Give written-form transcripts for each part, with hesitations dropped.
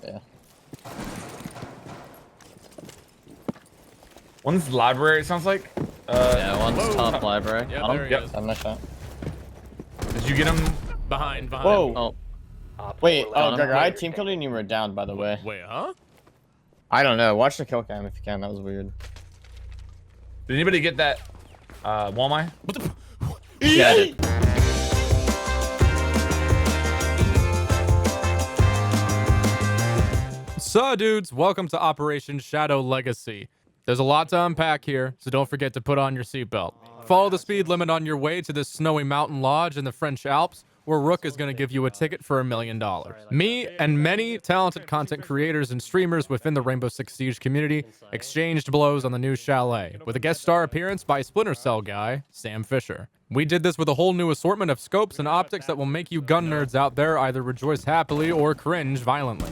Yeah. One's library, it sounds like. Yeah, one's top library. Yeah, there he is. I'm not shot. Did you get him? Behind. Whoa. Oh, Wait, got him. Gregor, I team killed you and you were down, by the way. Wait, huh? I don't know. Watch the kill cam if you can. That was weird. Did anybody get that Walmart? What the? Yeah, I did. So, dudes, welcome to Operation Shadow Legacy. There's a lot to unpack here, so don't forget to put on your seatbelt. Follow the speed limit on your way to this snowy mountain lodge in the French Alps, where Rook is going to give you a ticket for $1 million. Me and many talented content creators and streamers within the Rainbow Six Siege community exchanged blows on the new Chalet, with a guest star appearance by Splinter Cell guy, Sam Fisher. We did this with a whole new assortment of scopes and optics that will make you gun nerds out there either rejoice happily or cringe violently.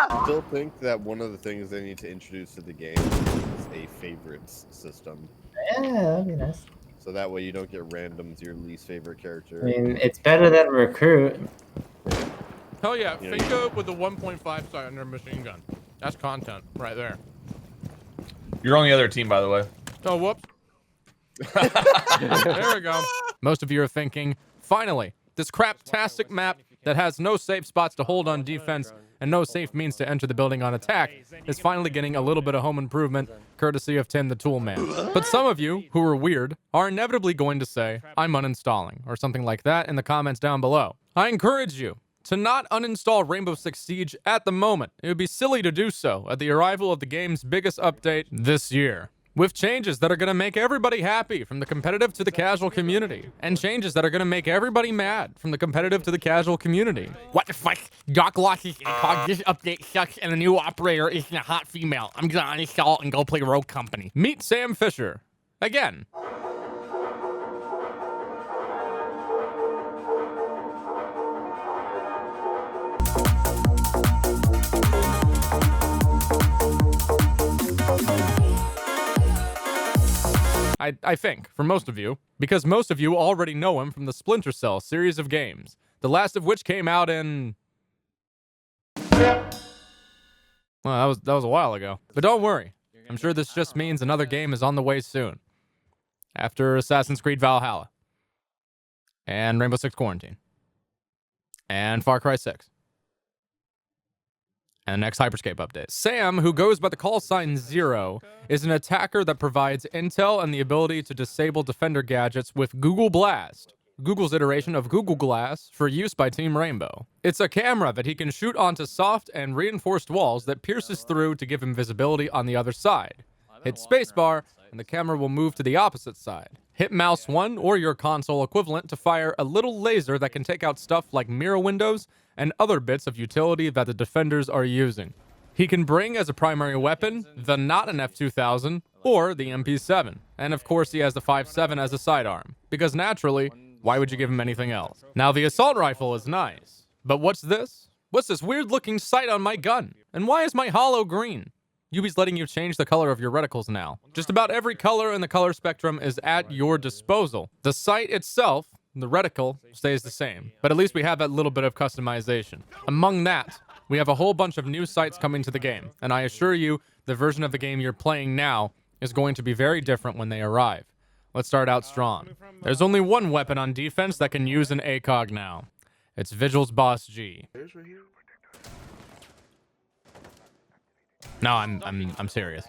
I still think that one of the things they need to introduce to the game is a favorites system. Yeah, that'd be nice. So that way you don't get randoms your least favorite character. I mean, it's better than recruit. Hell yeah, Yeah, Finka with the 1.5 sight under machine gun. That's content right there. You're on the other team, by the way. Oh, whoops. There we go. Most of you are thinking, finally, this craptastic map that has no safe spots to hold on defense and no safe means to enter the building on attack is finally getting a little bit of home improvement, courtesy of Tim the Tool Man. But some of you, who are weird, are inevitably going to say, I'm uninstalling, or something like that in the comments down below. I encourage you to not uninstall Rainbow Six Siege at the moment. It would be silly to do so at the arrival of the game's biggest update this year. With changes that are going to make everybody happy from the competitive to the casual community. And changes that are going to make everybody mad from the competitive to the casual community. What the fuck? Doc Locky's ACOG, this update sucks and the new operator isn't a hot female. I'm going to uninstall and go play Rogue Company. Meet Sam Fisher. Again. I think, for most of you, because most of you already know him from the Splinter Cell series of games, the last of which came out in... Well, that was a while ago. But don't worry, I'm sure this just means another game is on the way soon. After Assassin's Creed Valhalla. And Rainbow Six Quarantine. And Far Cry 6. And the next Hyperscape update. Sam, who goes by the call sign Zero, is an attacker that provides intel and the ability to disable defender gadgets with Google Blast, Google's iteration of Google Glass, for use by Team Rainbow. It's a camera that he can shoot onto soft and reinforced walls that pierces through to give him visibility on the other side. Hit spacebar, and the camera will move to the opposite side. Hit mouse 1 or your console equivalent to fire a little laser that can take out stuff like mirror windows and other bits of utility that the defenders are using. He can bring as a primary weapon the not an F2000 or the MP7. And of course he has the 5.7 as a sidearm, because naturally, why would you give him anything else? Now the assault rifle is nice, but what's this? What's this weird looking sight on my gun? And why is my hollow green? Yubi's letting you change the color of your reticles now. Just about every color in the color spectrum is at your disposal. The sight itself, the reticle, stays the same, but at least we have that little bit of customization. Among that, we have a whole bunch of new sights coming to the game, and I assure you, the version of the game you're playing now is going to be very different when they arrive. Let's start out strong. There's only one weapon on defense that can use an ACOG now. It's Vigil's Boss G. No, I'm serious.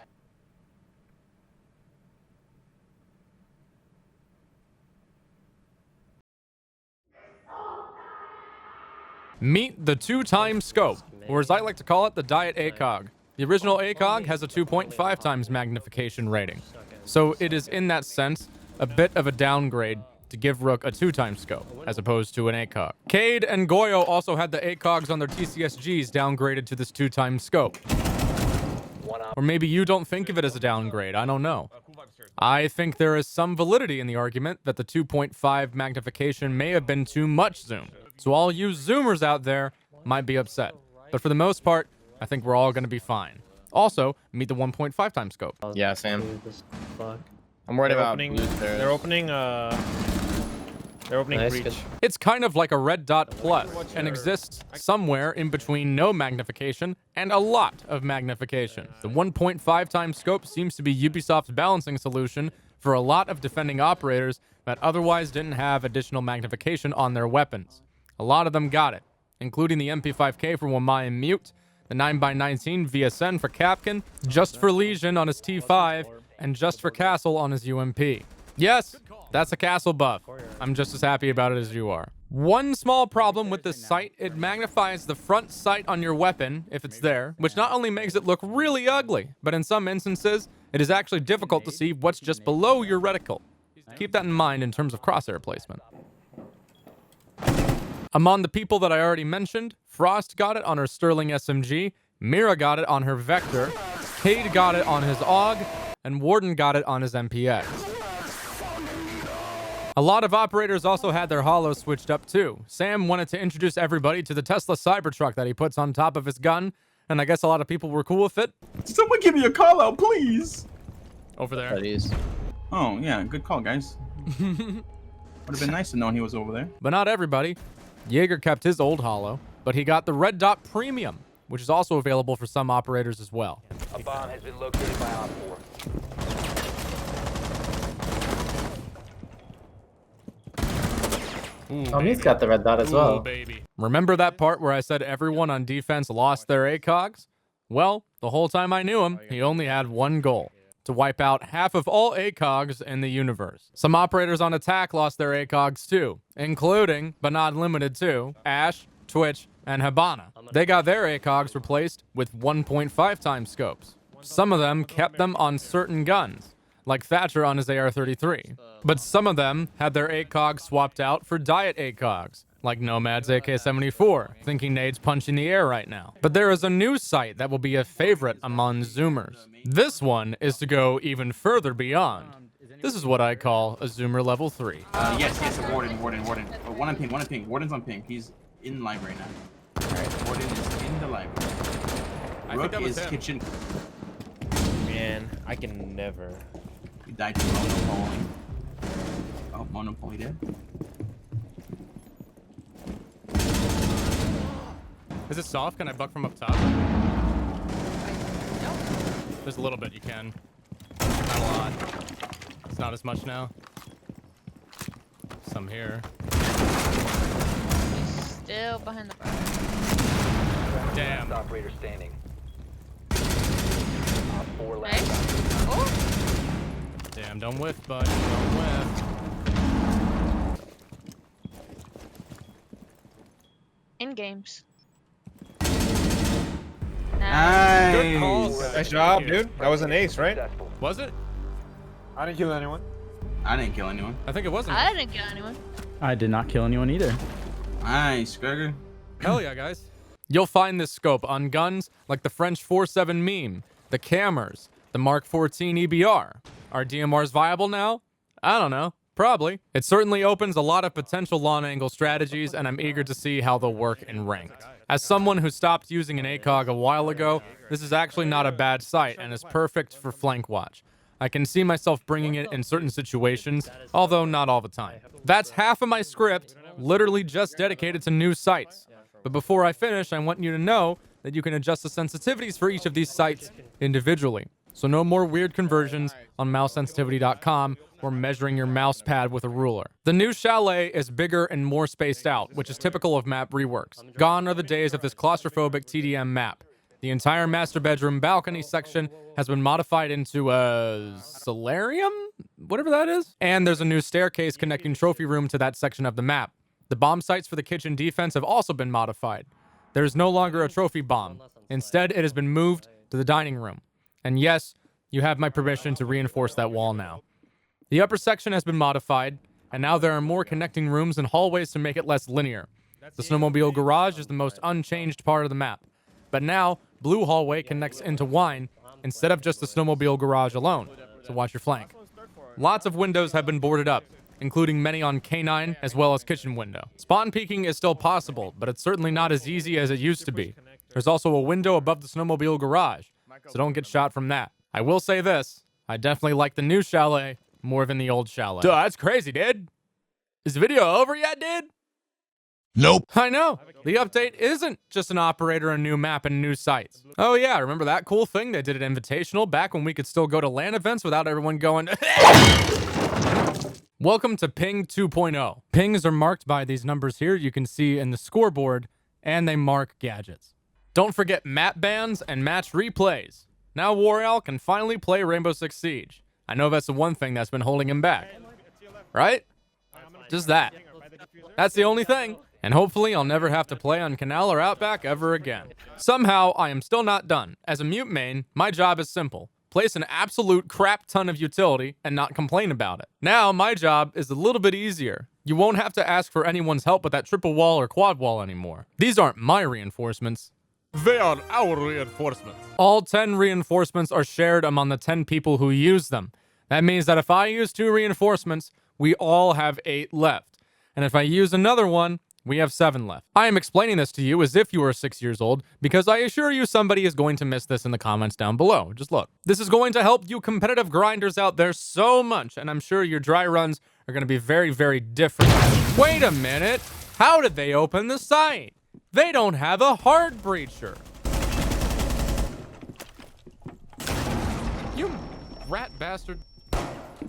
Meet the 2x scope, or as I like to call it, the Diet ACOG. The original ACOG has a 2.5 times magnification rating, so it is in that sense a bit of a downgrade to give Rook a 2x scope, as opposed to an ACOG. Cade and Goyo also had the ACOGs on their TCSGs downgraded to this 2x scope. Or maybe you don't think of it as a downgrade, I don't know. I think there is some validity in the argument that the 2.5 magnification may have been too much zoom. So all you zoomers out there might be upset. But for the most part, I think we're all going to be fine. Also, meet the 1.5 times scope. Yeah, Sam. Fuck. I'm worried about They're opening They're opening Nice, breach. good. It's kind of like a red dot plus and exists somewhere in between no magnification and a lot of magnification. The 1.5 times scope seems to be Ubisoft's balancing solution for a lot of defending operators that otherwise didn't have additional magnification on their weapons. A lot of them got it, including the MP5K for Wamai and Mute, the 9x19 VSN for Capkin, Just for Legion on his T5, and Just for Castle on his UMP. Yes, that's a castle buff. I'm just as happy about it as you are. One small problem with this sight, it magnifies the front sight on your weapon, if it's there, which not only makes it look really ugly, but in some instances, it is actually difficult to see what's just below your reticle. Keep that in mind in terms of crosshair placement. Among the people that I already mentioned, Frost got it on her Sterling SMG, Mira got it on her Vector, Cade got it on his AUG, and Warden got it on his MPX. A lot of operators also had their holo switched up too. Sam wanted to introduce everybody to the Tesla Cybertruck that he puts on top of his gun, and I guess a lot of people were cool with it. Someone give me a call out, please. Over there. Buddies. Oh, yeah, good call, guys. Would have been nice to know he was over there. But not everybody. Jaeger kept his old holo, but he got the Red Dot Premium, which is also available for some operators as well. A bomb has been located by Op 4. Oh, he's got the red dot as well. Baby. Remember that part where I said everyone on defense lost their ACOGs? Well, the whole time I knew him, he only had one goal: to wipe out half of all ACOGs in the universe. Some operators on attack lost their ACOGs too, including, but not limited to, Ash, Twitch, and Habana. They got their ACOGs replaced with 1.5 times scopes. Some of them kept them on certain guns, like Thatcher on his AR-33. But some of them had their ACOGs swapped out for diet ACOGs, like Nomad's AK-74, thinking Nade's punching the air right now. But there is a new sight that will be a favorite among Zoomers. This one is to go even further beyond. This is what I call a Zoomer level 3. Yes, Warden. Oh, one on ping. Warden's on ping. He's in the library now. Alright, Warden is in the library. Rook is kitchen. Man, I can never. He died to Monopoly. Oh, Monopoly dead. Is it soft? Can I buck from up top? There's a little bit you can. Not a lot. It's not as much now. Some here. He's still behind the bar. Damn. Operator standing. Op 4 last. Nice. Oh, Damn, don't whiff, bud. Don't whiff. in games. Good call. Nice job, dude. That was an ace, right? Successful. Was it? I didn't kill anyone. I didn't kill anyone. I think it wasn't. I didn't kill anyone. I did not kill anyone either. Nice, Gregor. Hell yeah, guys. You'll find this scope on guns like the French 4.7 meme, the Cammers, the Mark 14 EBR. Are DMRs viable now? I don't know. Probably. It certainly opens a lot of potential lawn angle strategies, and I'm eager to see how they'll work in ranked. As someone who stopped using an ACOG a while ago, this is actually not a bad sight and is perfect for flank watch. I can see myself bringing it in certain situations, although not all the time. That's half of my script, literally just dedicated to new sights. But before I finish, I want you to know that you can adjust the sensitivities for each of these sights individually. So no more weird conversions on mousesensitivity.com or measuring your mouse pad with a ruler. The new Chalet is bigger and more spaced out, which is typical of map reworks. Gone are the days of this claustrophobic TDM map. The entire master bedroom balcony section has been modified into a solarium? Whatever that is. And there's a new staircase connecting trophy room to that section of the map. The bomb sites for the kitchen defense have also been modified. There is no longer a trophy bomb. Instead, it has been moved to the dining room. And yes, you have my permission to reinforce that wall now. The upper section has been modified, and now there are more connecting rooms and hallways to make it less linear. The snowmobile garage is the most unchanged part of the map. But now, Blue Hallway connects into Wine instead of just the snowmobile garage alone, so watch your flank. Lots of windows have been boarded up, including many on K9 as well as kitchen window. Spawn peeking is still possible, but it's certainly not as easy as it used to be. There's also a window above the snowmobile garage, so don't get shot from that. I will say this, I definitely like the new Chalet more than the old Chalet. Duh, that's crazy, dude. Is the video over yet, dude? Nope. I know. The update isn't just an operator, a new map, and new sites. Oh yeah, remember that cool thing they did at Invitational back when we could still go to LAN events without everyone going... Welcome to Ping 2.0. Pings are marked by these numbers here you can see in the scoreboard, and they mark gadgets. Don't forget map bans and match replays. Now Warreal can finally play Rainbow Six Siege. I know that's the one thing that's been holding him back. Right? Just that. That's the only thing. And hopefully I'll never have to play on Canal or Outback ever again. Somehow, I am still not done. As a mute main, my job is simple. Place an absolute crap ton of utility and not complain about it. Now, my job is a little bit easier. You won't have to ask for anyone's help with that triple wall or quad wall anymore. These aren't my reinforcements. They are our reinforcements. All 10 reinforcements are shared among the 10 people who use them. That means that if I use 2 reinforcements, we all have 8 left. And if I use another one, we have 7 left. I am explaining this to you as if you were 6 years old, because I assure you somebody is going to miss this in the comments down below. Just look. This is going to help you competitive grinders out there so much, and I'm sure your dry runs are going to be very, very different. Wait a minute. How did they open the site? They don't have a hard breacher. You rat bastard.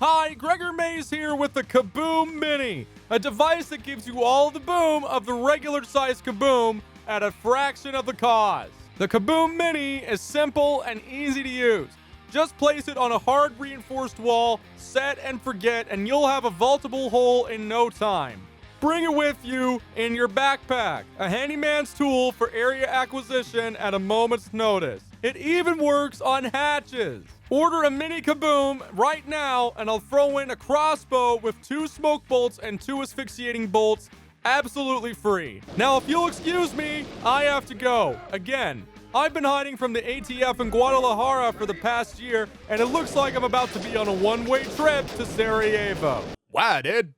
Hi, Gregor Mays here with the Kaboom Mini, a device that gives you all the boom of the regular size Kaboom at a fraction of the cost. The Kaboom Mini is simple and easy to use. Just place it on a hard reinforced wall, set and forget, and you'll have a vaultable hole in no time. Bring it with you in your backpack, a handyman's tool for area acquisition at a moment's notice. It even works on hatches. Order a mini Kaboom right now, and I'll throw in a crossbow with 2 smoke bolts and 2 asphyxiating bolts absolutely free. Now, if you'll excuse me, I have to go. Again, I've been hiding from the ATF in Guadalajara for the past year, and it looks like I'm about to be on a one-way trip to Sarajevo. Wow, dude.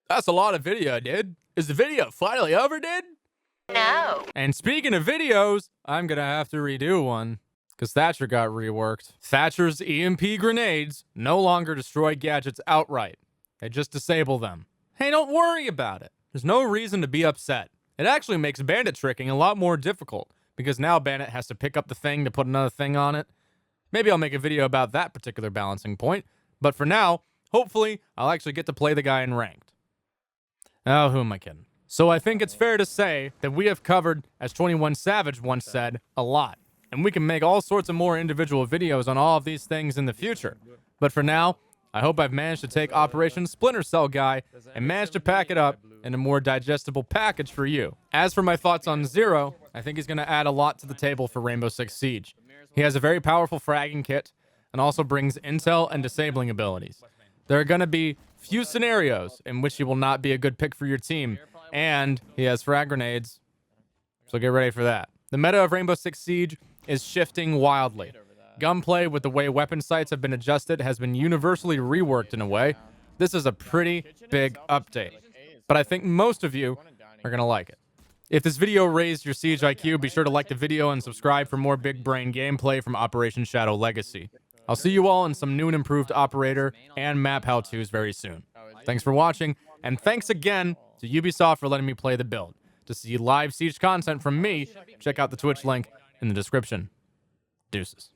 That's a lot of video, dude. Is the video finally over, dude? No. And speaking of videos, I'm gonna have to redo one, because Thatcher got reworked. Thatcher's EMP grenades no longer destroy gadgets outright. They just disable them. Hey, don't worry about it. There's no reason to be upset. It actually makes bandit tricking a lot more difficult, because now bandit has to pick up the thing to put another thing on it. Maybe I'll make a video about that particular balancing point, but for now, hopefully, I'll actually get to play the guy in ranked. Oh, who am I kidding? So I think it's fair to say that we have covered, as 21 Savage once said, a lot. And we can make all sorts of more individual videos on all of these things in the future. But for now, I hope I've managed to take Operation Splinter Cell Guy and managed to pack it up in a more digestible package for you. As for my thoughts on Zero, I think he's going to add a lot to the table for Rainbow Six Siege. He has a very powerful fragging kit and also brings intel and disabling abilities. There are going to be few scenarios in which he will not be a good pick for your team, and he has frag grenades, so get ready for that. The meta of Rainbow Six Siege is shifting wildly. Gunplay, with the way weapon sights have been adjusted, has been universally reworked in a way. This is a pretty big update, but I think most of you are going to like it. If this video raised your Siege IQ, be sure to like the video and subscribe for more big brain gameplay from Operation Shadow Legacy. I'll see you all in some new and improved operator and map how-tos very soon. Thanks for watching, and thanks again to Ubisoft for letting me play the build. To see live Siege content from me, check out the Twitch link in the description. Deuces.